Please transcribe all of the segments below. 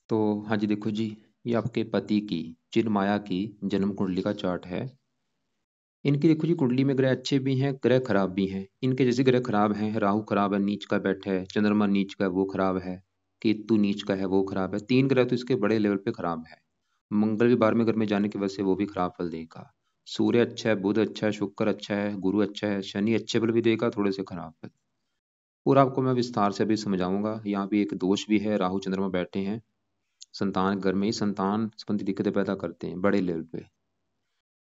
तो हाँ जी, देखो जी, ये आपके पति की चिन्माया की जन्म कुंडली का चार्ट है। इनकी देखो जी, कुंडली में ग्रह अच्छे भी हैं, ग्रह खराब भी हैं। इनके जैसे ग्रह खराब हैं, राहु खराब है, नीच का बैठा है, चंद्रमा नीच का है, वो खराब है, केतु नीच का है, वो खराब है। तीन ग्रह तो इसके बड़े लेवल पे खराब है। मंगल भी 12वें घर में जाने की वजह से वो भी खराब फल देगा। सूर्य अच्छा है, बुध अच्छा है, शुक्र अच्छा है, गुरु अच्छा है, शनि अच्छे फल भी देगा, थोड़े से खराब फल। और आपको मैं विस्तार से अभी समझाऊंगा। यहाँ भी एक दोष भी है, राहु चंद्रमा बैठे हैं संतान घर में ही, संतान संबंधी दिक्कतें पैदा करते हैं बड़े लेवल पे।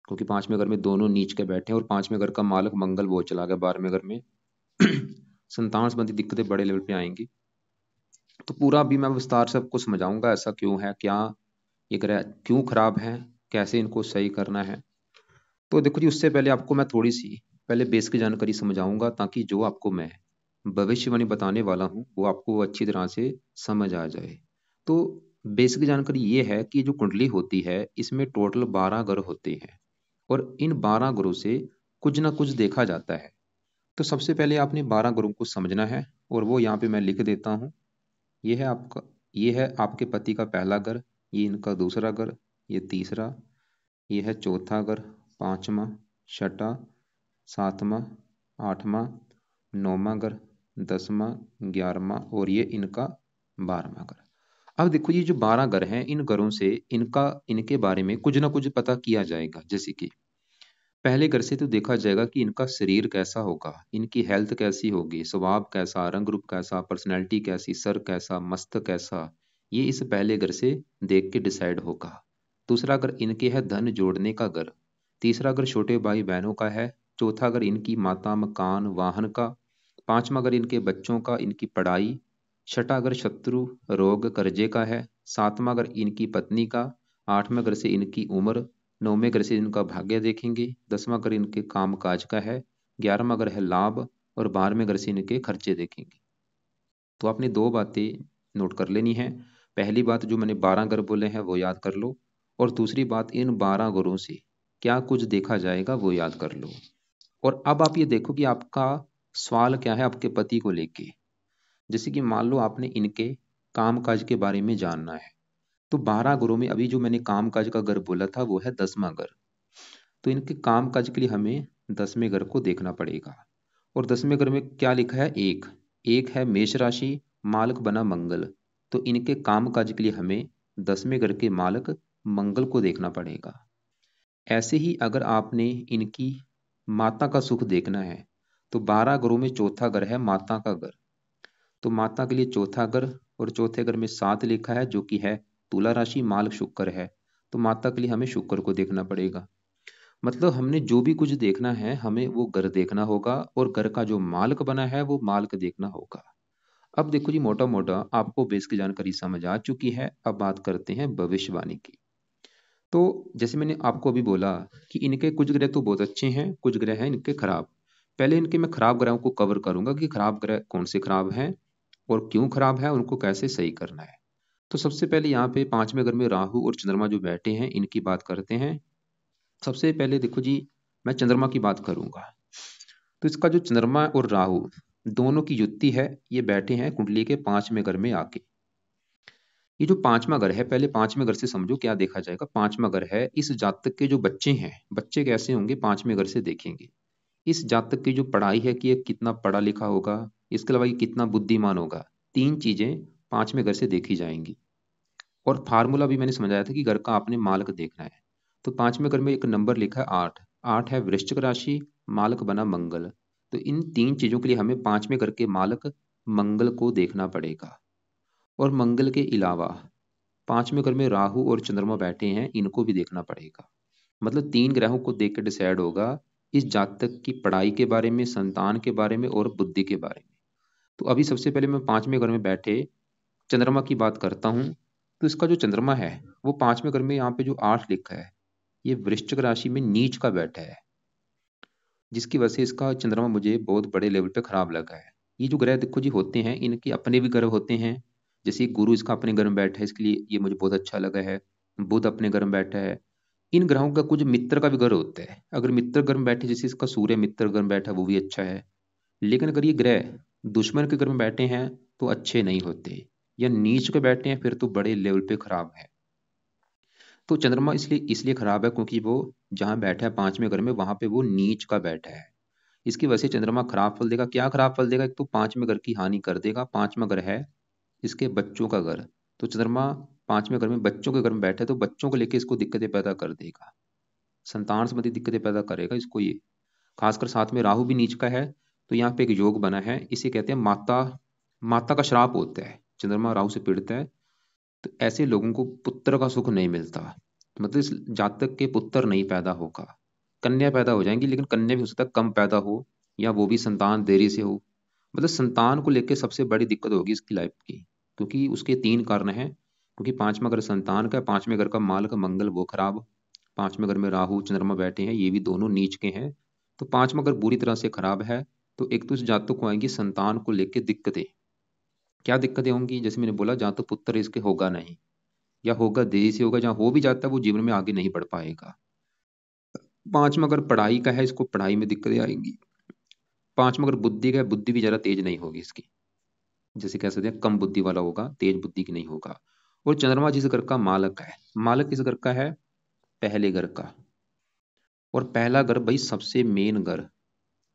क्योंकि 5वें घर में दोनों नीच के बैठे हैं और 5वें घर का मालक मंगल वो चला गया 12वें घर में। संतान संबंधी दिक्कतें बड़े लेवल पे आएंगी। तो पूरा अभी मैं विस्तार से आपको समझाऊंगा, ऐसा क्यों है, क्या ये ग्रह क्यों खराब है, कैसे इनको सही करना है। तो देखो जी, उससे पहले आपको मैं थोड़ी सी पहले बेसिक जानकारी समझाऊंगा, ताकि जो आपको मैं भविष्यवाणी बताने वाला हूँ वो आपको अच्छी तरह से समझ आ जाए। तो बेसिक जानकारी ये है कि जो कुंडली होती है इसमें टोटल 12 ग्रह होते हैं और इन 12 ग्रहों से कुछ ना कुछ देखा जाता है। तो सबसे पहले आपने 12 ग्रहों को समझना है और वो यहाँ पे मैं लिख देता हूँ। ये है आपका, ये है आपके पति का पहला घर, ये इनका दूसरा घर, ये तीसरा, ये है चौथा घर, पांचवा, छठा, सातवां, आठवां, नौवां घर, 10वां, 11वां और ये इनका 12वां घर। अब देखो ये जो 12 घर हैं, इन घरों से इनका इनके बारे में कुछ ना कुछ पता किया जाएगा। जैसे कि पहले घर से तो देखा जाएगा कि इनका शरीर कैसा होगा, इनकी हेल्थ कैसी होगी, स्वभाव कैसा, रंग रूप कैसा, पर्सनैलिटी कैसी, सर कैसा, मस्तक कैसा, ये इस पहले घर से देख के डिसाइड होगा। दूसरा घर इनके है धन जोड़ने का घर। तीसरा घर छोटे भाई बहनों का है। चौथा घर इनकी माता मकान वाहन का। पांचवा घर इनके बच्चों का, इनकी पढ़ाई। छठा घर शत्रु रोग कर्जे का है। सातवां घर इनकी पत्नी का। आठवें घर से इनकी उम्र। नौवें घर से इनका भाग्य देखेंगे। 10वां घर इनके काम काज का है। 11वां घर है लाभ। और 12वें घर से इनके खर्चे देखेंगे। तो आपने दो बातें नोट कर लेनी है। पहली बात, जो मैंने 12 घर बोले हैं वो याद कर लो। और दूसरी बात, इन 12 घरों से क्या कुछ देखा जाएगा वो याद कर लो। और अब आप ये देखो कि आपका सवाल क्या है आपके पति को लेके। जैसे कि मान लो आपने इनके काम काज के बारे में जानना है। तो 12 घरों में अभी जो मैंने काम काज का घर बोला था वो है 10वां घर। तो इनके काम काज के लिए हमें 10वें घर को देखना पड़ेगा। और 10वें घर में क्या लिखा है, एक एक है मेष राशि, मालक बना मंगल। तो इनके काम काज के लिए हमें 10वें घर के मालक मंगल को देखना पड़ेगा। ऐसे ही अगर आपने इनकी माता का सुख देखना है, तो 12 घरों में चौथा घर है माता का घर। तो माता के लिए चौथा घर, और चौथे घर में 7 लिखा है जो कि है तुला राशि, मालक शुक्र है। तो माता के लिए हमें शुक्र को देखना पड़ेगा। मतलब हमने जो भी कुछ देखना है हमें वो घर देखना होगा, और घर का जो मालिक बना है वो मालिक देखना होगा। अब देखो जी, मोटा मोटा आपको बेस की जानकारी समझ आ चुकी है। अब बात करते हैं भविष्यवाणी की। तो जैसे मैंने आपको अभी बोला कि इनके कुछ ग्रह तो बहुत अच्छे हैं, कुछ ग्रह हैं इनके खराब। पहले इनके मैं खराब ग्रहों को कवर करूंगा कि खराब ग्रह कौन से खराब हैं और क्यों खराब है, उनको कैसे सही करना है। तो सबसे पहले यहाँ पे 5वें घर में राहु और चंद्रमा जो बैठे हैं इनकी बात करते हैं। सबसे पहले देखो जी, मैं चंद्रमा की बात करूंगा। तो इसका जो चंद्रमा और राहु दोनों की युति है, ये बैठे हैं कुंडली के 5वें घर में आके। ये जो 5वां घर है, पहले 5वें घर से समझो क्या देखा जाएगा। 5वां घर है, इस जातक के जो बच्चे हैं, बच्चे कैसे होंगे 5वें घर से देखेंगे। इस जातक की जो पढ़ाई है कि ये कितना पढ़ा लिखा होगा, इसके अलावा ये कितना बुद्धिमान होगा। तीन चीजें 5वें घर से देखी जाएंगी। और फार्मूला भी मैंने समझाया था कि घर का आपने मालक देखना है। तो 5वें घर में एक नंबर लिखा है 8। 8 है वृश्चिक राशि, मालक बना मंगल। तो इन तीन चीजों के लिए हमें 5वें घर के मालक मंगल को देखना पड़ेगा। और मंगल के अलावा 5वें घर में राहु और चंद्रमा बैठे हैं, इनको भी देखना पड़ेगा। मतलब तीन ग्रहों को देख के डिसाइड होगा इस जातक की पढ़ाई के बारे में, संतान के बारे में और बुद्धि के बारे में। तो अभी सबसे पहले मैं 5वें घर में बैठे चंद्रमा की बात करता हूँ। तो इसका जो चंद्रमा है वो 5वें घर में, यहाँ पे जो 8 लिखा है, ये वृश्चिक राशि में नीच का बैठा है, जिसकी वजह से इसका चंद्रमा मुझे बहुत बड़े लेवल पे खराब लगा है। ये जो ग्रह देखो जी होते हैं, इनके अपने भी ग्रह होते हैं। जैसे गुरु इसका अपने घर में बैठा है, इसके लिए ये मुझे बहुत अच्छा लगा है। बुध अपने घर में बैठा है। इन ग्रहों का कुछ मित्र का भी घर होता है। अगर मित्र घर में बैठे, जैसे इसका सूर्य मित्र घर में बैठा है, वो भी अच्छा है। लेकिन अगर ये ग्रह दुश्मन के घर में बैठे हैं तो अच्छे नहीं होते। या नीच के बैठे हैं फिर तो बड़े लेवल पे खराब है। तो चंद्रमा इसलिए इसलिए खराब है क्योंकि वो जहाँ बैठा है पांचवें घर में वहां पे वो नीच का बैठा है। इसकी वजह से चंद्रमा खराब फल देगा। क्या खराब फल देगा? एक तो पांचवें घर की हानि कर देगा। पांचवा घर है इसके बच्चों का घर। तो चंद्रमा पांचवें घर में बच्चों के घर में बैठा है तो बच्चों को लेकर इसको दिक्कतें पैदा कर देगा। संतान संबंधी दिक्कतें पैदा करेगा इसको ये। खासकर साथ में राहु भी नीच का है। तो यहाँ पे एक योग बना है, इसे कहते हैं माता माता का श्राप होता है। चंद्रमा राहु से पीड़ित है तो ऐसे लोगों को पुत्र का सुख नहीं मिलता। मतलब इस जातक के पुत्र नहीं पैदा होगा। कन्या पैदा हो जाएंगी लेकिन कन्या भी हो सकता है कम पैदा हो, या वो भी संतान देरी से हो। मतलब संतान को लेकर सबसे बड़ी दिक्कत होगी इसकी लाइफ की, क्योंकि उसके तीन कारण हैं। क्योंकि पांचवा घर संतान का, पांचवें घर का मालक मंगल वो खराब, पांचवें घर में राहु चंद्रमा बैठे हैं, ये भी दोनों नीच के हैं। तो पांचवा घर बुरी तरह से खराब है। तो एक तो इस जातक को आएंगी संतान को लेकर दिक्कतें। क्या दिक्कतें होंगी? जैसे मैंने बोला, जहाँ तो पुत्र इसके होगा नहीं, या होगा देरी से होगा, जहाँ हो भी जाता है वो जीवन में आगे नहीं बढ़ पाएगा। पांचवा अगर पढ़ाई का है, इसको पढ़ाई में दिक्कतें आएंगी। पांचवा अगर बुद्धि का है, बुद्धि भी जरा तेज नहीं होगी इसकी। जैसे कह सकते हैं कम बुद्धि वाला होगा, तेज बुद्धि की नहीं होगा। और चंद्रमा जिस घर का मालक है, मालक किस घर का है? पहले घर का। और पहला घर भाई सबसे मेन घर।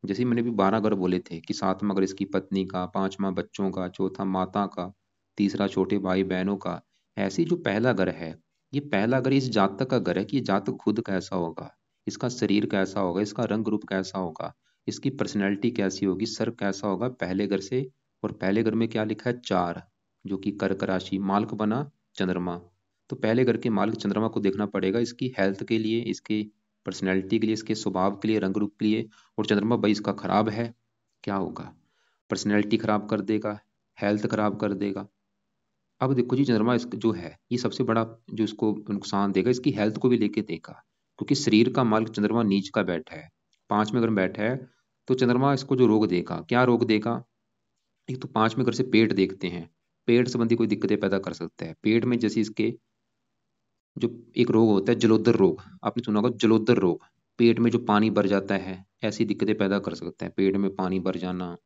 जैसे मैंने भी 12 घर बोले थे कि सातवां घर इसकी पत्नी का, पांचवा बच्चों का, चौथा माता का, तीसरा छोटे भाई बहनों का। ऐसे जो पहला घर है, ये पहला घर इस जातक का घर है कि ये जातक खुद कैसा होगा, इसका शरीर कैसा होगा, इसका रंग रूप कैसा होगा, इसकी पर्सनैलिटी कैसी होगी, सर कैसा होगा पहले घर से। और पहले घर में क्या लिखा है? 4, जो कि कर्क राशि, मालक बना चंद्रमा। तो पहले घर के मालिक चंद्रमा को देखना पड़ेगा इसकी हेल्थ के लिए, इसके पर्सनैलिटी के लिए, इसके स्वभाव के लिए, रंग रूप के लिए। और चंद्रमा भाई इसका खराब है, क्या होगा? पर्सनैलिटी खराब कर देगा, हेल्थ खराब कर देगा। अब देखो जी, चंद्रमा जो है ये सबसे बड़ा जो इसको नुकसान देगा, इसकी हेल्थ को भी लेके देगा। क्योंकि शरीर का मालिक चंद्रमा नीच का बैठा है, पांचवें घर में बैठा है। तो चंद्रमा इसको जो रोग देगा, क्या रोग देगा? एक तो पांचवें घर से पेट देखते हैं, पेट संबंधी कोई दिक्कतें पैदा कर सकता है। पेट में जैसे इसके जो एक रोग होता है जलोदर रोग, आपने सुना होगा जलोदर रोग। पेट में जो पानी भर जाता है, ऐसी दिक्कतें पैदा कर सकता है, पेट में पानी भर जाना।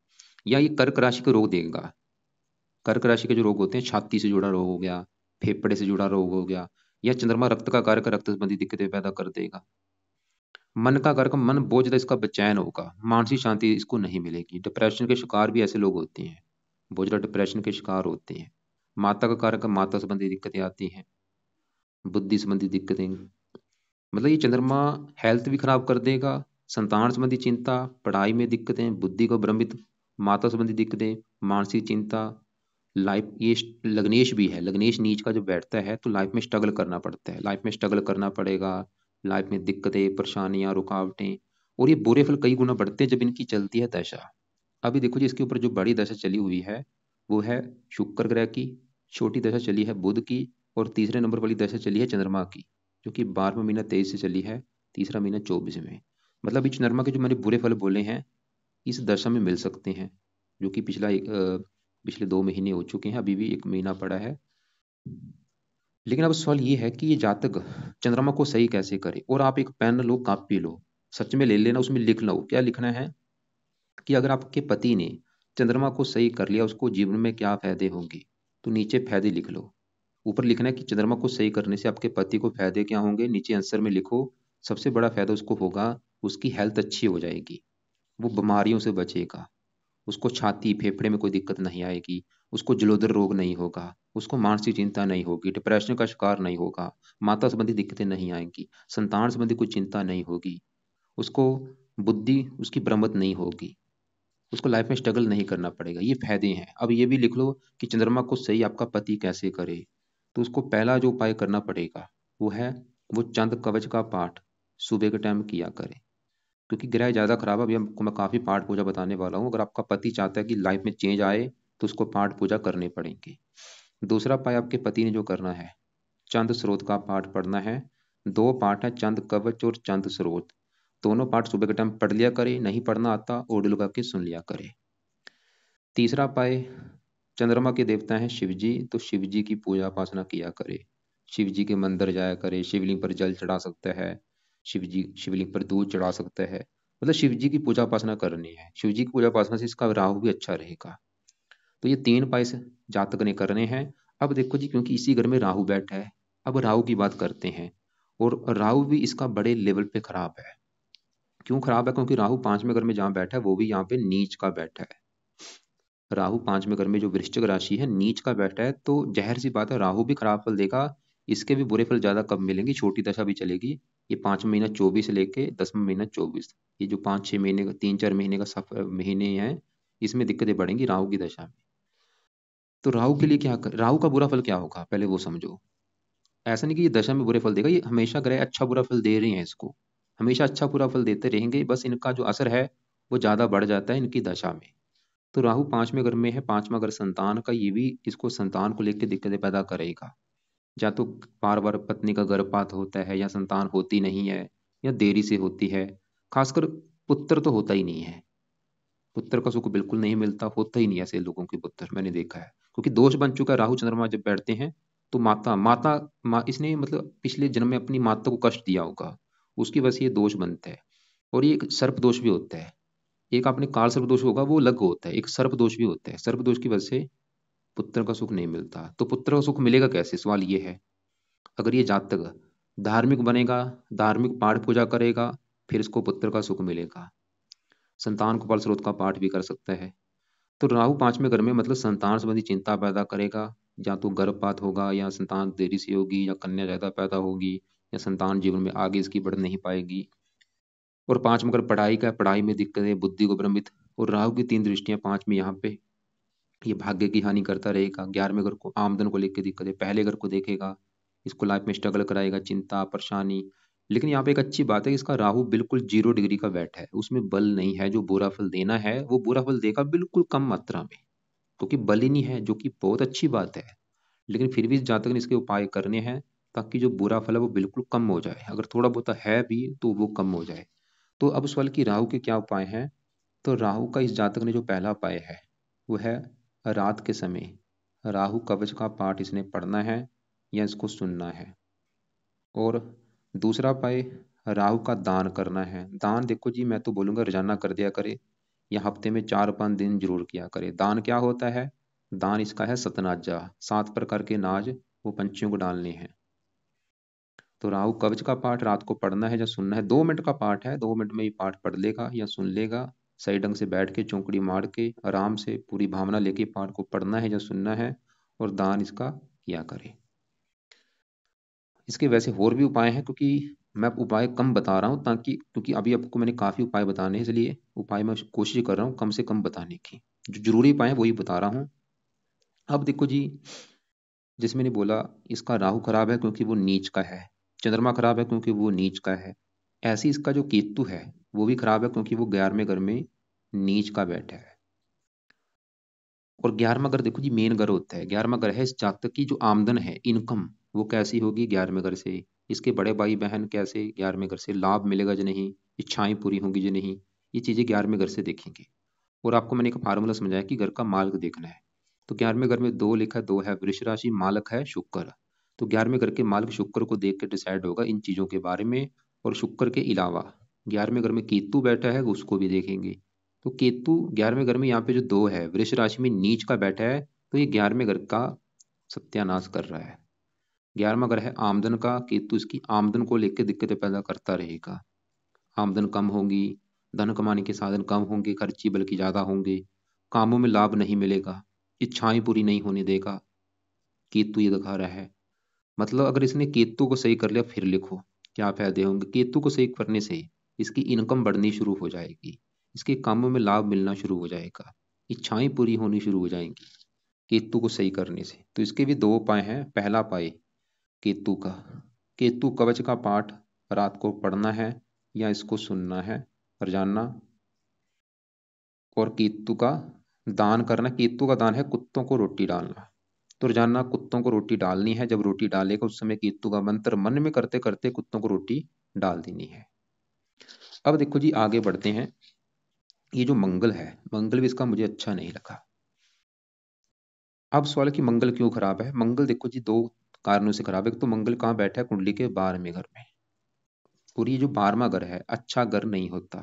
या ये कर्क राशि का रोग देगा। कर्क राशि के जो रोग होते हैं, छाती से जुड़ा रोग हो गया, फेफड़े से जुड़ा रोग हो गया। या चंद्रमा रक्त का कारक, रक्त संबंधी दिक्कतें पैदा कर देगा। मन का कारक, मन बहुत ज्यादा इसका बेचैन होगा, मानसिक शांति इसको नहीं मिलेगी। डिप्रेशन के शिकार भी ऐसे लोग होते हैं, बहुत ज्यादा डिप्रेशन के शिकार होते हैं। माता का कारक, माता संबंधी दिक्कतें आती हैं, बुद्धि संबंधी दिक्कतें। मतलब ये चंद्रमा हेल्थ भी खराब कर देगा, संतान संबंधी चिंता, पढ़ाई में दिक्कतें, बुद्धि को भ्रमित, माता संबंधी दिक्कतें, मानसिक चिंता। लाइफ ये लग्नेश भी है, लग्नेश नीच का जो बैठता है तो लाइफ में स्ट्रगल करना पड़ता है, लाइफ में स्ट्रगल करना पड़ेगा। लाइफ में दिक्कतें, परेशानियां, रुकावटें। और ये बुरे फल कई गुना बढ़ते हैं जब इनकी चलती है दशा। अभी देखो जी, इसके ऊपर जो बड़ी दशा चली हुई है वो है शुक्र ग्रह की, छोटी दशा चली है बुध की, और तीसरे नंबर वाली दशा चली है चंद्रमा की, जो कि 12वां महीना 23 से चली है, तीसरा महीना 24 में। मतलब इस चंद्रमा के जो मैंने बुरे फल बोले हैं इस दशा में मिल सकते हैं, जो कि पिछले 2 महीने हो चुके हैं, अभी भी 1 महीना पड़ा है। लेकिन अब सवाल ये है कि ये जातक चंद्रमा को सही कैसे करे। और आप एक पेन लो, कापी लो, सच में ले लेना, उसमें लिख लो क्या लिखना है कि अगर आपके पति ने चंद्रमा को सही कर लिया उसको जीवन में क्या फायदे होंगे। तो नीचे फायदे लिख लो। ऊपर लिखना है कि चंद्रमा को सही करने से आपके पति को फायदे क्या होंगे, नीचे आंसर में लिखो। सबसे बड़ा फायदा उसको होगा, उसकी हेल्थ अच्छी हो जाएगी, वो बीमारियों से बचेगा, उसको छाती फेफड़े में कोई दिक्कत नहीं आएगी, उसको जलोदर रोग नहीं होगा, उसको मानसिक चिंता नहीं होगी, डिप्रेशन का शिकार नहीं होगा, माता संबंधी दिक्कतें नहीं आएंगी, संतान संबंधी कोई चिंता नहीं होगी, उसको बुद्धि उसकी भ्रमित नहीं होगी, उसको लाइफ में स्ट्रगल नहीं करना पड़ेगा। ये फायदे हैं। अब ये भी लिख लो कि चंद्रमा को सही आपका पति कैसे करे। तो उसको पहला जो उपाय करना पड़ेगा वो है, वो चंद कवच का पाठ सुबह के टाइम किया करे। क्योंकि ग्रह ज्यादा खराब है, अभी हमको मैं काफी पाठ पूजा बताने वाला हूँ। अगर आपका पति चाहता है कि लाइफ में चेंज आए तो उसको पाठ पूजा करने पड़ेंगे। दूसरा उपाय आपके पति ने जो करना है, चंद स्रोत का पाठ पढ़ना है। 2 पाठ है, चंद कवच और चंद स्रोत। दोनों पाठ सुबह के टाइम पढ़ लिया करे, नहीं पढ़ना आता ऑडियो लगा के सुन लिया करे। तीसरा उपाय, चंद्रमा के देवता हैं शिव जी, तो शिव जी की पूजा उपासना किया करे। शिव जी के मंदिर जाया करे, शिवलिंग पर जल चढ़ा सकता है, शिव जी शिवलिंग पर दूध चढ़ा सकता है। मतलब शिव जी की पूजा उपासना करनी है। शिव जी की पूजा उपासना से इसका राहु भी अच्छा रहेगा। तो ये 3 उपाय से जातक ने करने हैं। अब देखो जी, क्योंकि इसी घर में राहु बैठा है, अब राहु की बात करते हैं। और राहु भी इसका बड़े लेवल पे खराब है। क्यों खराब है? क्योंकि राहु पांचवें घर में जहाँ बैठा है वो भी यहाँ पे नीच का बैठा है। राहु पांचवें घर में जो वृश्चिक राशि है नीच का बैठा है, तो जहर सी बात है राहु भी खराब फल देगा। इसके भी बुरे फल ज्यादा कब मिलेंगे, छोटी दशा भी चलेगी। ये 5वां महीना 24 से लेके 10वां महीना 24, ये जो 5-6 महीने का 3-4 महीने का सफर महीने हैं, इसमें दिक्कतें बढ़ेंगी राहु की दशा में। तो राहु के लिए राहु का बुरा फल क्या होगा पहले वो समझो। ऐसा नहीं कि ये दशा में बुरे फल देगा, ये हमेशा ग्रह अच्छा बुरा फल दे रहे हैं इसको, हमेशा अच्छा बुरा फल देते रहेंगे, बस इनका जो असर है वो ज्यादा बढ़ जाता है इनकी दशा में। तो राहु पांचवें घर में है, पांचवा घर संतान का, ये भी इसको संतान को लेकर दिक्कतें पैदा करेगा। या तो बार बार पत्नी का गर्भपात होता है, या संतान होती नहीं है, या देरी से होती है। खासकर पुत्र तो होता ही नहीं है, पुत्र का सुख बिल्कुल नहीं मिलता, होता ही नहीं ऐसे लोगों के पुत्र, मैंने देखा है। क्योंकि दोष बन चुका है, राहु चंद्रमा जब बैठते हैं तो माता माता इसने मतलब पिछले जन्म में अपनी माता को कष्ट दिया होगा, उसकी वजह से ये दोष बनता है। और ये एक सर्प दोष भी होता है। एक आपने काल सर्प दोष होगा, वो अलग होता है, एक सर्प दोष भी होता है, सर्प दोष की वजह से पुत्र का सुख नहीं मिलता। तो पुत्र का सुख मिलेगा कैसे, सवाल ये है। अगर ये जातक धार्मिक बनेगा, धार्मिक पाठ पूजा करेगा, फिर इसको पुत्र का सुख मिलेगा। संतान को फल स्रोत का पाठ भी कर सकता है। तो राहु पांचवें घर में मतलब संतान संबंधी चिंता पैदा करेगा। या तो गर्भपात होगा, या संतान देरी से होगी, या कन्या ज्यादा पैदा होगी, या संतान जीवन में आगे इसकी बढ़ नहीं पाएगी। और पांचवा घर पढ़ाई का, पढ़ाई में दिक्कतें, बुद्धि को भ्रमित। और राहु की 3 दृष्टियां पांच में यहाँ पे, ये भाग्य की हानि करता रहेगा। 11वें घर को आमदन को लेकर दिक्कतें, पहले घर को देखेगा, इसको लाइफ में स्ट्रगल कराएगा, चिंता परेशानी। लेकिन यहाँ पे एक अच्छी बात है कि इसका राहु बिल्कुल 0 डिग्री का बैठा है, उसमें बल नहीं है, जो बुरा फल देना है वो बुरा फल देगा बिल्कुल कम मात्रा में, क्योंकि बल ही नहीं है, जो कि बहुत अच्छी बात है। लेकिन फिर भी इस जातक ने इसके उपाय करने हैं, ताकि जो बुरा फल है वो बिल्कुल कम हो जाए, अगर थोड़ा बहुत है भी तो वो कम हो जाए। तो अब सवाल कि राहु के क्या उपाय हैं। तो राहु का इस जातक ने जो पहला उपाय है वो है, रात के समय राहु कवच का पाठ इसने पढ़ना है या इसको सुनना है। और दूसरा उपाय, राहु का दान करना है। दान देखो जी, मैं तो बोलूंगा रोजाना कर दिया करे, या हफ्ते में 4-5 दिन जरूर किया करे। दान क्या होता है? दान इसका है सतनाजा, 7 प्रकार के नाज वो पंछियों को डालने हैं। तो राहु कवच का पाठ रात को पढ़ना है या सुनना है, 2 मिनट का पाठ है, 2 मिनट में ये पाठ पढ़ लेगा या सुन लेगा। सही ढंग से बैठ के चौकड़ी मार के आराम से पूरी भावना लेके पाठ को पढ़ना है या सुनना है, और दान इसका किया करे। इसके वैसे और भी उपाय हैं, क्योंकि मैं उपाय कम बता रहा हूँ, ताकि क्योंकि अभी आपको मैंने काफी उपाय बताने हैं, इसलिए उपाय मैं कोशिश कर रहा हूँ कम से कम बताने की। जो जरूरी उपाय है वही बता रहा हूँ। अब देखो जी, जैसे मैंने बोला, इसका राहु खराब है क्योंकि वो नीच का है, चंद्रमा खराब है क्योंकि वो नीच का है। ऐसे इसका जो केतु है वो भी खराब है, क्योंकि वो 11वें घर में नीच का बैठा है। और 11वां घर देखो जी मेन घर होता है, 11वां घर है इस जातक की जो आमदन है, इनकम, वो कैसी होगी 11वें घर से। इसके बड़े भाई बहन कैसे 11वें घर से लाभ मिलेगा या नहीं, इच्छाएं पूरी होंगी या नहीं, ये चीजें 11वें घर से देखेंगे। और आपको मैंने एक फार्मूला समझाया कि घर का मालिक देखना है। तो 11वें घर में 2 लिखा है, 2 है वृष राशि, मालक है शुक्र। तो 11वें घर के मालिक शुक्र को देख के डिसाइड होगा इन चीजों के बारे में। और शुक्र के अलावा 11वें घर में केतु बैठा है, उसको भी देखेंगे। तो केतु 11वें घर में यहाँ पे जो 2 है वृष राशि में नीच का बैठा है, तो ये 11वें घर का सत्यानाश कर रहा है। 11वां घर है आमदन का, केतु इसकी आमदन को लेकर दिक्कतें पैदा करता रहेगा। आमदन कम होगी, धन कमाने के साधन कम होंगे, खर्ची बल्कि ज्यादा होंगे, कामों में लाभ नहीं मिलेगा, इच्छाएं पूरी नहीं होने देगा, केतु ये दिखा रहा है। मतलब अगर इसने केतु को सही कर लिया, फिर लिखो क्या फायदे होंगे। केतु को सही करने से इसकी इनकम बढ़नी शुरू हो जाएगी, इसके कामों में लाभ मिलना शुरू हो जाएगा, इच्छाएं पूरी होनी शुरू हो जाएंगी केतु को सही करने से। तो इसके भी 2 उपाय हैं। पहला उपाय केतु का, केतु कवच का पाठ रात को पढ़ना है या इसको सुनना है रोजाना। और केतु का दान करना, केतु का दान है कुत्तों को रोटी डालना। तो रोजाना कुत्तों को रोटी डालनी है, जब रोटी डालेगा उस समय केतु का मंत्र मन में करते करते कुत्तों को रोटी डाल देनी है। अब देखो जी आगे बढ़ते हैं। ये जो मंगल है, मंगल भी इसका मुझे अच्छा नहीं लगा। अब सवाल है कि मंगल क्यों खराब है। मंगल देखो जी 2 कारणों से खराब है। एक तो मंगल कहाँ बैठा है, कुंडली के 12वें घर में। और ये जो 12वां घर है अच्छा घर नहीं होता,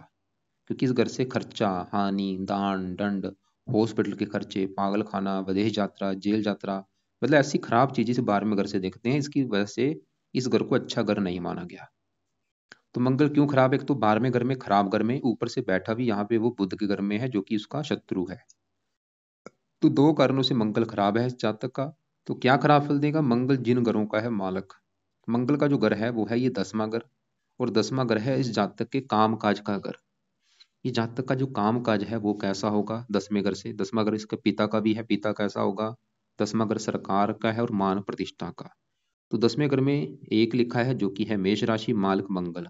क्योंकि इस घर से खर्चा, हानि, दान दंड, हॉस्पिटल के खर्चे, पागल खाना, विदेश यात्रा, जेल यात्रा, मतलब ऐसी खराब चीज इस 12वें घर से देखते हैं, इसकी वजह से इस घर को अच्छा घर नहीं माना गया। तो मंगल क्यों खराब है? एक तो 12वें घर में, खराब घर में, ऊपर से बैठा भी यहाँ पे वो बुध के घर में है जो कि उसका शत्रु है। तो दो कारणों से मंगल खराब है इस जातक का। तो क्या खराब फल देगा? मंगल जिन घरों का है मालक, मंगल का जो घर है वो है ये 10वां घर, और 10वां घर है इस जातक के काम काज का घर। ये जातक का जो काम काज है वो कैसा होगा? 10वें घर से, 10वां घर इसके पिता का भी है, पिता कैसा होगा? 10वां घर सरकार का है और मान प्रतिष्ठा का। तो 10वें घर में एक लिखा है जो कि है मेष राशि, मालक मंगल।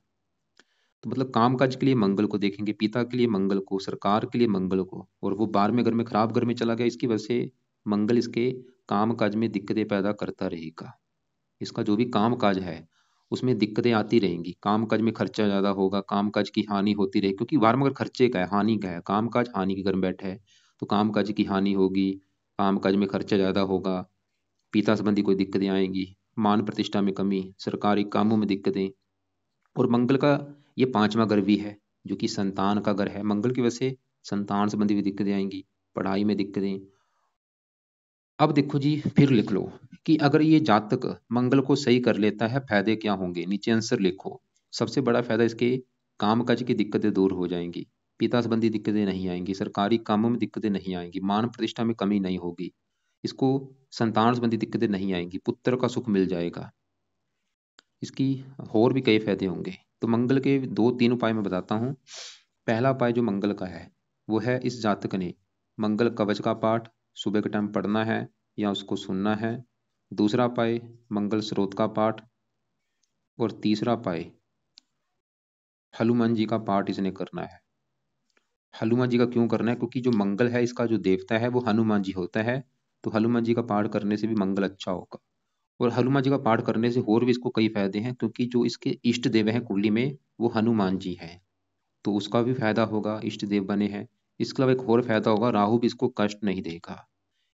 तो मतलब काम काज के लिए मंगल को देखेंगे, पिता के लिए मंगल को, सरकार के लिए मंगल को, और वो 12वें घर में, खराब घर में चला गया। इसकी वजह से मंगल इसके काम काज में दिक्कतें पैदा करता रहेगा। इसका जो भी काम काज है उसमें दिक्कतें आती रहेंगी, काम काज में खर्चा ज्यादा होगा, काम काज की हानि होती रहेगी, क्योंकि 12वां घर खर्चे का है, हानि का है, काम काज हानि के घर में बैठा है। तो काम काज की हानि होगी, काम काज में खर्चा ज्यादा होगा, पिता संबंधी कोई दिक्कतें आएंगी, मान प्रतिष्ठा में कमी, सरकारी कामों में दिक्कतें। और मंगल का ये 5वां घर भी है जो कि संतान का घर है। मंगल की वजह से संतान संबंधी भी दिक्कतें आएंगी, पढ़ाई में दिक्कतें। अब देखो जी, फिर लिख लो कि अगर ये जातक मंगल को सही कर लेता है, फायदे क्या होंगे? नीचे आंसर लिखो। सबसे बड़ा फायदा, इसके कामकाज की दिक्कतें दूर हो जाएंगी, पिता संबंधी दिक्कतें नहीं आएंगी, सरकारी कामों में दिक्कतें नहीं आएंगी, मान प्रतिष्ठा में कमी नहीं होगी, इसको संतान संबंधी दिक्कतें नहीं आएंगी, पुत्र का सुख मिल जाएगा। इसकी और भी कई फायदे होंगे। तो मंगल के 2-3 उपाय मैं बताता हूँ। पहला उपाय जो मंगल का है वो है, इस जातक ने मंगल कवच का पाठ सुबह के टाइम पढ़ना है या उसको सुनना है। दूसरा उपाय, मंगल स्रोत का पाठ। और तीसरा उपाय, हनुमान जी का पाठ इसने करना है। हनुमान जी का क्यों करना है? क्योंकि जो मंगल है इसका जो देवता है वो हनुमान जी होता है। तो हनुमान जी का पाठ करने से भी मंगल अच्छा होगा। और हनुमान जी का पाठ करने से और भी इसको कई फायदे हैं, क्योंकि जो इसके इष्ट देव हैं कुंडली में वो हनुमान जी हैं। तो उसका भी फायदा होगा, इष्ट देव बने हैं। इसके अलावा एक और फायदा होगा, राहु भी इसको कष्ट नहीं देगा।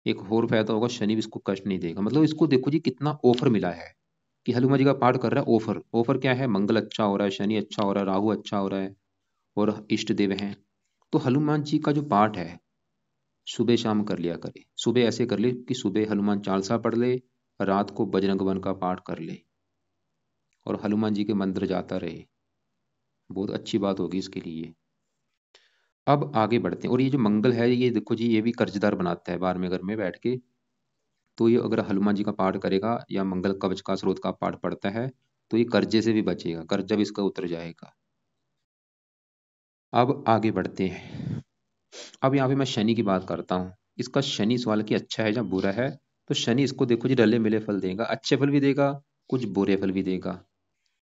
एक और फायदा होगा, शनि भी इसको कष्ट नहीं देगा। मतलब इसको देखो जी कितना ऑफर मिला है कि हनुमान जी का पाठ कर रहा है। ऑफर, ऑफर क्या है? मंगल अच्छा हो रहा है, शनि अच्छा हो रहा है, राहु अच्छा हो रहा है, और इष्ट देव हैं। तो हनुमान जी का जो पाठ है सुबह शाम कर लिया करे। सुबह ऐसे कर ले कि सुबह हनुमान चालीसा पढ़ ले, रात को बजरंग बन का पाठ कर ले, और हनुमान जी के मंदिर जाता रहे। बहुत अच्छी बात होगी इसके लिए। अब आगे बढ़ते हैं। और ये जो मंगल है ये देखो जी, ये भी कर्जदार बनाता है 12वें घर में बैठ के। तो ये अगर हनुमान जी का पाठ करेगा या मंगल कवच का स्रोत का पाठ पढ़ता है तो ये कर्जे से भी बचेगा, कर्जा भी इसका उतर जाएगा। अब आगे बढ़ते हैं। अब यहाँ पे मैं शनि की बात करता हूँ। इसका शनि सवाल की अच्छा है या बुरा है? तो शनि इसको देखो जी डले मिले फल देगा, अच्छे फल भी देगा, कुछ बुरे फल भी देगा।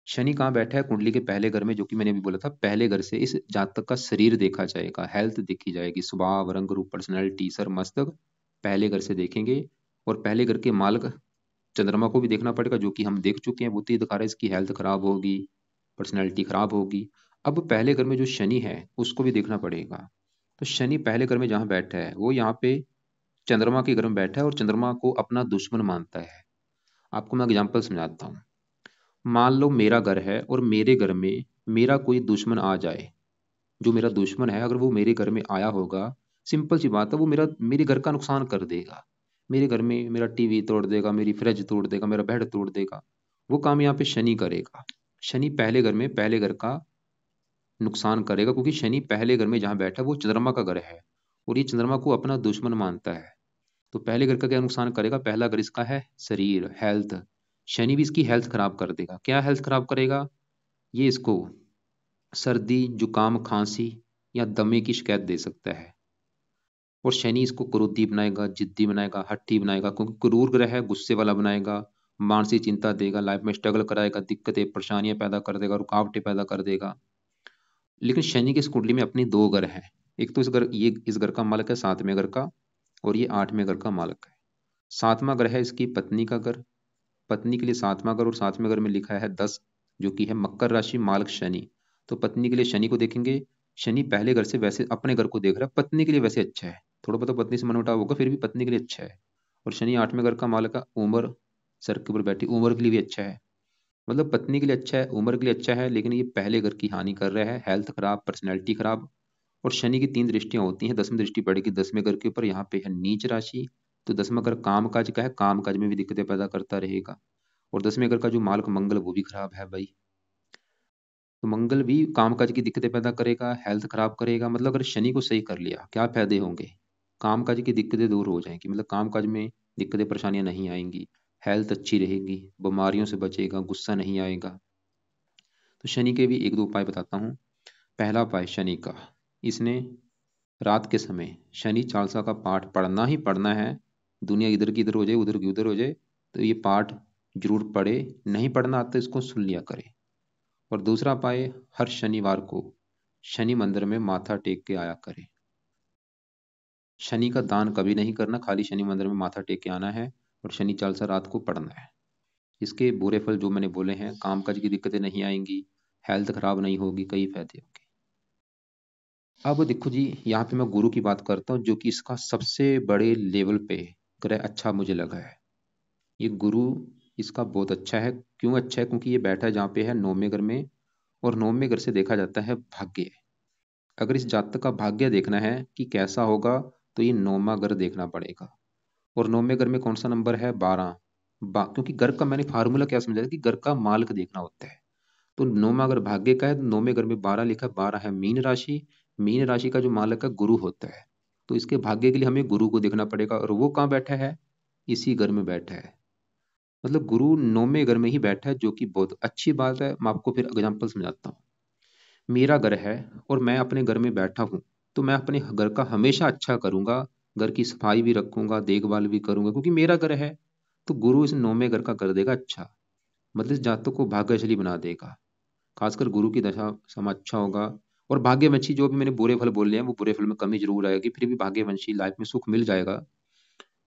शनि कहाँ बैठा है? कुंडली के पहले घर में, जो कि मैंने अभी बोला था। पहले घर से इस जातक का शरीर देखा जाएगा, हेल्थ देखी जाएगी, स्वभाव, रंग रूप, पर्सनैलिटी, सर मस्तक पहले घर से देखेंगे। और पहले घर के मालक चंद्रमा को भी देखना पड़ेगा, जो कि हम देख चुके हैं, वो तो दिखा रहा है इसकी हेल्थ खराब होगी, पर्सनैलिटी खराब होगी। अब पहले घर में जो शनि है उसको भी देखना पड़ेगा। तो शनि पहले घर में जहाँ बैठा है वो यहाँ पे चंद्रमा के घर में बैठा है, और चंद्रमा को अपना दुश्मन मानता है। आपको मैं एग्जाम्पल समझाता हूँ। मान लो मेरा घर है और मेरे घर में मेरा कोई दुश्मन आ जाए। जो मेरा दुश्मन है अगर वो मेरे घर में आया होगा, सिंपल सी बात है, वो मेरे घर का नुकसान कर देगा। मेरे घर में मेरा टीवी तोड़ देगा, मेरी फ्रिज तोड़ देगा, मेरा बेड तोड़ देगा। वो काम यहाँ पे शनि करेगा। शनि पहले घर में पहले घर का नुकसान करेगा, क्योंकि शनि पहले घर में जहाँ बैठा है वो चंद्रमा का घर है, और ये चंद्रमा को अपना दुश्मन मानता है। तो पहले घर का क्या नुकसान करेगा? पहला घर इसका है शरीर, हेल्थ। शनि भी इसकी हेल्थ खराब कर देगा। क्या हेल्थ खराब करेगा? ये इसको सर्दी, जुकाम, खांसी या दमे की शिकायत दे सकता है। और शनि इसको क्रोधी बनाएगा, जिद्दी बनाएगा, हट्टी बनाएगा, क्योंकि क्रूर ग्रह है, गुस्से वाला बनाएगा, मानसिक चिंता देगा, लाइफ में स्ट्रगल कराएगा, दिक्कतें परेशानियां पैदा कर देगा, रुकावटें पैदा कर देगा। लेकिन शनि की इस कुंडली में अपनी दो घर हैं। एक तो इस घर का मालिक है 7वें घर का, और ये 8वें घर का मालिक है। 7वां घर है इसकी पत्नी का घर। पत्नी के लिए 7वां घर, और 7वें घर में लिखा है 10, जो कि है मकर राशि, मालिक शनि। तो पत्नी के लिए शनि को देखेंगे। शनि पहले घर से वैसे अपने घर को देख रहा है, पत्नी के लिए वैसे अच्छा है। थोड़ा बहुत पत्नी से मनमुटाव होगा, फिर भी पत्नी के लिए अच्छा है। और शनि 8वें घर का मालिक है, उम्र, सर के ऊपर बैठी उम्र के लिए भी अच्छा है। मतलब पत्नी के लिए अच्छा है, उम्र के लिए अच्छा है, लेकिन ये पहले घर की हानि कर रहा है, हेल्थ खराब, पर्सनैलिटी खराब। और शनि की 3 दृष्टियां होती हैं। 10वीं दृष्टि पड़ेगी 10वें घर के ऊपर, यहाँ पे है नीच राशि, तो 10वां घर काम काज का है, काम काज में भी दिक्कतें पैदा करता रहेगा। और 10वें घर का जो मालक मंगल वो भी खराब है भाई, तो मंगल भी कामकाज की दिक्कतें पैदा करेगा, हेल्थ खराब करेगा। मतलब अगर शनि को सही कर लिया क्या फायदे होंगे, कामकाज की दिक्कतें दूर हो जाएंगी, मतलब कामकाज में दिक्कतें परेशानियां नहीं आएंगी, हेल्थ अच्छी रहेगी, बीमारियों से बचेगा, गुस्सा नहीं आएगा। तो शनि के भी एक दो उपाय बताता हूँ। पहला उपाय शनि का, इसने रात के समय शनि चालीसा का पाठ पढ़ना ही पढ़ना है। दुनिया इधर की इधर हो जाए, उधर की उधर हो जाए, तो ये पाठ जरूर पढ़े। नहीं पढ़ना आता इसको सुन लिया करे। और दूसरा उपाय, हर शनिवार को शनि मंदिर में माथा टेक के आया करे। शनि का दान कभी नहीं करना, खाली शनि मंदिर में माथा टेक के आना है और शनि चालीसा रात को पढ़ना है। इसके बुरे फल जो मैंने बोले हैं, कामकाज की दिक्कतें नहीं आएंगी, हेल्थ खराब नहीं होगी, कई फायदे होंगे। अब देखो जी, यहाँ पे मैं गुरु की बात करता हूँ, जो कि इसका सबसे बड़े लेवल पे ग्रह अच्छा मुझे लगा है। ये गुरु इसका बहुत अच्छा है। क्यों अच्छा है? क्योंकि ये बैठा है जहाँ पे है, 9वें घर में। और 9वें घर से देखा जाता है भाग्य। अगर इस जातक का भाग्य देखना है कि कैसा होगा, तो ये 9वां घर देखना पड़ेगा। और 9वें घर में कौन सा नंबर है? 12। क्योंकि घर का मैंने फार्मूला क्या समझा था कि घर का मालिक देखना होता है। तो 9वां घर भाग्य का है, तो 9वें घर में 12 लिखा है। 12 है मीन राशि। मीन राशि का जो मालिक है गुरु होता है। तो इसके भाग्य के लिए हमें गुरु को देखना पड़ेगा, और वो कहाँ बैठा है? इसी घर में बैठा है। मतलब गुरु 9वें घर में ही बैठा है, जो कि बहुत अच्छी बात है। मैं आपको फिर एग्जाम्पल समझाता हूँ। मेरा घर है और मैं अपने घर में बैठा हूँ, तो मैं अपने घर का हमेशा अच्छा करूंगा, घर की सफाई भी रखूंगा, देखभाल भी करूंगा, क्योंकि मेरा घर है। तो गुरु इस 9वें घर का कर देगा अच्छा, मतलब इस जातक को भाग्यशाली बना देगा। खासकर गुरु की दशा समय अच्छा होगा। और भाग्यवंशी, जो भी मैंने बुरे फल बोले हैं, वो बुरे फल में कमी जरूर आएगी, फिर भी भाग्यवंशी लाइफ में सुख मिल जाएगा।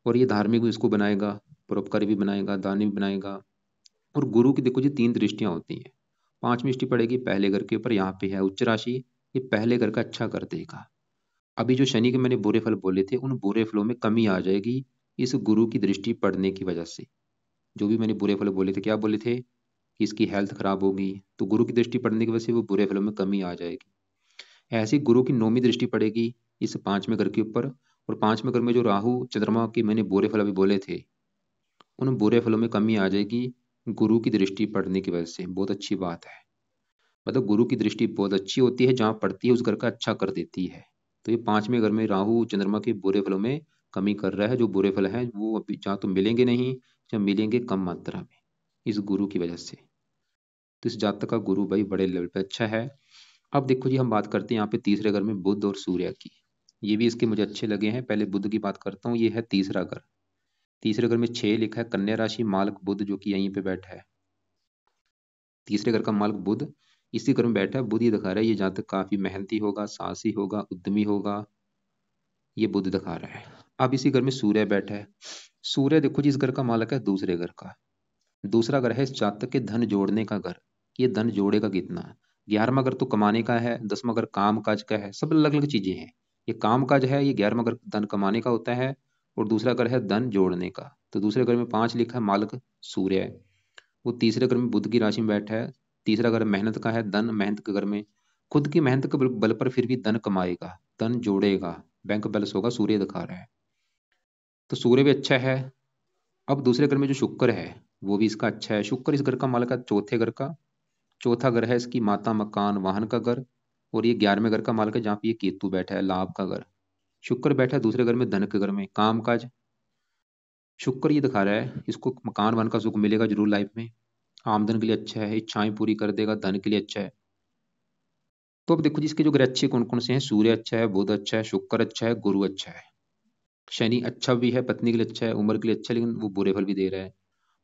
और ये धार्मिक भी इसको बनाएगा, परोपकारी भी बनाएगा, दानी भी बनाएगा। और गुरु की देखो जी 3 दृष्टियां होती हैं। 5वीं दृष्टि पड़ेगी पहले घर के ऊपर, यहाँ पे है उच्च राशि। ये पहले घर का अच्छा कर देगा। अभी जो शनि के मैंने बुरे फल बोले थे, उन बुरे फलों में कमी आ जाएगी इस गुरु की दृष्टि पड़ने की वजह से। जो भी मैंने बुरे फल बोले थे, क्या बोले थे कि इसकी हेल्थ खराब होगी, तो गुरु की दृष्टि पड़ने की वजह से वो बुरे फलों में कमी आ जाएगी। ऐसी गुरु की 9वीं दृष्टि पड़ेगी इस 5वें घर के ऊपर। और 5वें घर में जो राहु चंद्रमा के मैंने बुरे फल अभी बोले थे, उन बुरे फलों में कमी आ जाएगी गुरु की दृष्टि पड़ने की वजह से। बहुत अच्छी बात है। मतलब गुरु की दृष्टि बहुत अच्छी होती है, जहाँ पड़ती है उस घर का अच्छा कर देती है। तो ये 5वें घर में राहु चंद्रमा के बुरे फलों में कमी कर रहा है। जो बुरे फल हैं वो अभी जहाँ तो मिलेंगे नहीं, या मिलेंगे कम मात्रा में, इस गुरु की वजह से। तो इस जातक का गुरु भाई बड़े लेवल पे अच्छा है। अब देखो जी, हम बात करते हैं यहाँ पे तीसरे घर में बुध और सूर्य की। ये भी इसके मुझे अच्छे लगे हैं। पहले बुध की बात करता हूँ। ये है तीसरा घर। तीसरे घर में 6 लिखा है, कन्या राशि, मालक बुध, जो कि यहीं पे बैठा है। तीसरे घर का मालक बुध इसी घर में बैठा है। बुध ये दिखा रहा है ये जातक काफी मेहनती होगा, साहसी होगा, उद्यमी होगा। ये बुध दिखा रहा है। अब इसी घर में सूर्य बैठा है। सूर्य देखो जी, इस घर का मालक है दूसरे घर का। दूसरा घर है इस जातक के धन जोड़ने का घर। ये धन जोड़ेगा कितना? 11वां घर तो कमाने का है, 10वां घर काम काज का है, सब अलग अलग चीजें हैं। ये काम काज है, ये 11वां घर धन कमाने का होता है। और दूसरा घर है धन जोड़ने का। तो दूसरे घर में 5 लिखा है, मालक सूर्य है। वो तीसरे घर में बुध की राशि में बैठा है। तीसरा घर मेहनत का है, धन मेहनत के घर में। खुद की मेहनत के बल पर फिर भी धन कमाएगा, धन जोड़ेगा, बैंक बैलेंस होगा, सूर्य दिखा रहा है। तो सूर्य भी अच्छा है। अब दूसरे घर में जो शुक्र है, वो भी इसका अच्छा है। शुक्र इस घर का मालक है चौथे घर का। चौथा घर है इसकी माता, मकान, वाहन का घर। और ये 11वें घर का मालक है, जहाँ पे ये केतु बैठा है, लाभ का घर। शुक्र बैठा है दूसरे घर में, धन के घर में, काम काज। शुक्र ये दिखा रहा है इसको मकान वन का सुख मिलेगा जरूर लाइफ में। आमदन के लिए अच्छा है, इच्छाएं पूरी कर देगा, धन के लिए अच्छा है। तो अब देखो जी, इसके जो ग्रह अच्छे कौन कौन से हैं। सूर्य अच्छा है, बुध अच्छा है, शुक्र अच्छा है, गुरु अच्छा है। शनि अच्छा भी है, पत्नी के लिए अच्छा है, उम्र के लिए अच्छा है, लेकिन वो बुरे फल भी दे रहा है।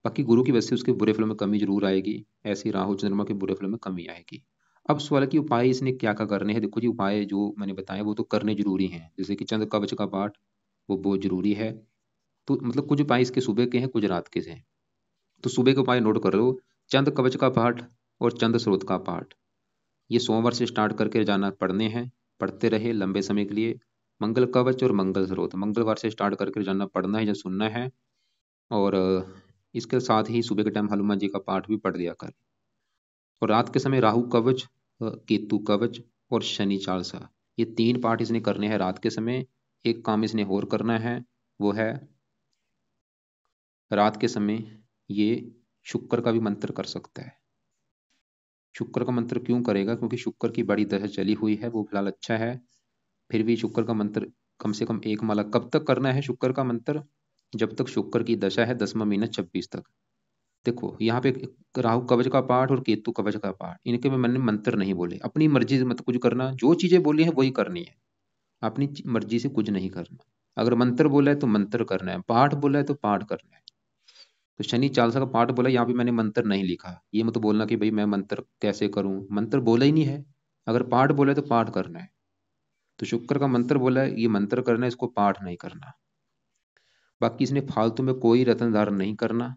बाकी गुरु की वजह से उसके बुरे फलों में कमी जरूर आएगी। ऐसे ही राहु चंद्रमा के बुरे फलों में कमी आएगी। अब सवाल है कि उपाय इसने क्या क्या करने हैं। देखो जी, उपाय जो मैंने बताए वो तो करने जरूरी हैं, जैसे कि चंद्र कवच का पाठ, वो बहुत जरूरी है। तो मतलब कुछ उपाय इसके सुबह के हैं, कुछ रात के हैं। तो सुबह के उपाय नोट कर लो। चंद्र कवच का पाठ और चंद्र स्रोत का पाठ, ये सोमवार से स्टार्ट करके जाना पढ़ने हैं। पढ़ते रहे लंबे समय के लिए। मंगल कवच और मंगल स्रोत मंगलवार से स्टार्ट करके जाना पढ़ना है या सुनना है। और इसके साथ ही सुबह के टाइम हनुमान जी का पाठ भी पढ़ लिया कर। और रात के समय राहु कवच, केतु कवच और शनि चालीसा, ये 3 पाठ इसने करने हैं रात के समय। एक काम इसने और करना है, वो है रात के समय ये शुक्र का भी मंत्र कर सकता है। शुक्र का मंत्र क्यों करेगा? क्योंकि शुक्र की बड़ी दशा चली हुई है, वो फिलहाल अच्छा है। फिर भी शुक्र का मंत्र कम से कम एक माला कब तक करना है शुक्र का मंत्र? जब तक शुक्र की दशा है 10वां महीना 26 तक। देखो यहाँ पे राहु कवच का पाठ और केतु कवच का पाठ, इनके में मैंने मंत्र नहीं बोले। अपनी मर्जी से मत कुछ करना, जो चीजें बोली है वही करनी है, अपनी मर्जी से कुछ नहीं करना। अगर मंत्र बोला है तो मंत्र करना है, पाठ बोला है तो पाठ करना है। तो शनि चालीसा का पाठ बोला, यहाँ पे मैंने मंत्र नहीं लिखा। ये मत बोलना कि भाई मैं मंत्र कैसे करूं, मंत्र बोला ही नहीं है। अगर पाठ बोला है तो पाठ करना है। तो शुक्र का मंत्र बोला है, ये मंत्र करना है, इसको पाठ नहीं करना। बाकी इसने फालतू में कोई रत्न धारण नहीं करना,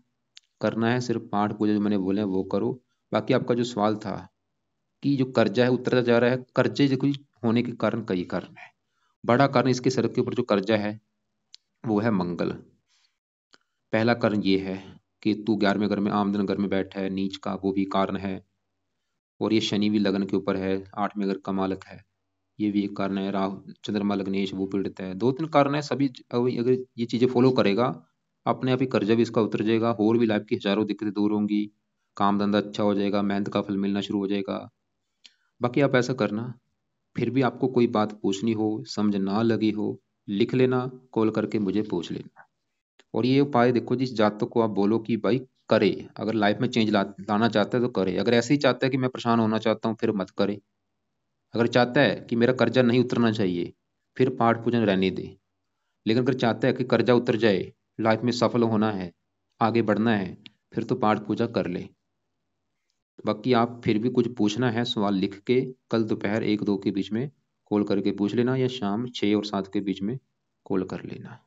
करना है सिर्फ पाठ पूजा जो मैंने बोले हैं वो करो। बाकी आपका जो सवाल था कि जो कर्जा है उतरता जा रहा है, कर्जे जो कुछ होने के कारण कई कारण है। बड़ा कारण इसके सर के ऊपर जो कर्जा है वो है मंगल। पहला कारण ये है कि तू 11वें घर में, आमदन घर में बैठा है नीच का, वो भी कारण है। और ये शनि भी लगन के ऊपर है, 8वें घर का मालक है, ये भी एक कारण है। राहु चंद्रमा लग्नेश वो पीड़ित है। दो तीन कारण है सभी। अगर ये चीजें फॉलो करेगा, अपने आप ही कर्जा भी इसका उतर जाएगा, और भी लाइफ की हजारों दिक्कतें दूर होंगी, काम धंधा अच्छा हो जाएगा, मेहनत का फल मिलना शुरू हो जाएगा। बाकी आप ऐसा करना, फिर भी आपको कोई बात पूछनी हो, समझ ना लगी हो, लिख लेना, कॉल करके मुझे पूछ लेना। और ये उपाय देखो, जिस जातक को आप बोलो कि भाई करे, अगर लाइफ में चेंज लाना चाहता है तो करे। अगर ऐसे ही चाहता है कि मैं परेशान होना चाहता हूँ, फिर मत करे। अगर चाहता है कि मेरा कर्जा नहीं उतरना चाहिए, फिर पाठ पूजन रहने दे। लेकिन अगर चाहता है कि कर्जा उतर जाए, लाइफ में सफल होना है, आगे बढ़ना है, फिर तो पाठ पूजा कर ले। बाकी आप फिर भी कुछ पूछना है, सवाल लिख के कल दोपहर 1-2 के बीच में कॉल करके पूछ लेना, या शाम 6 और 7 के बीच में कॉल कर लेना।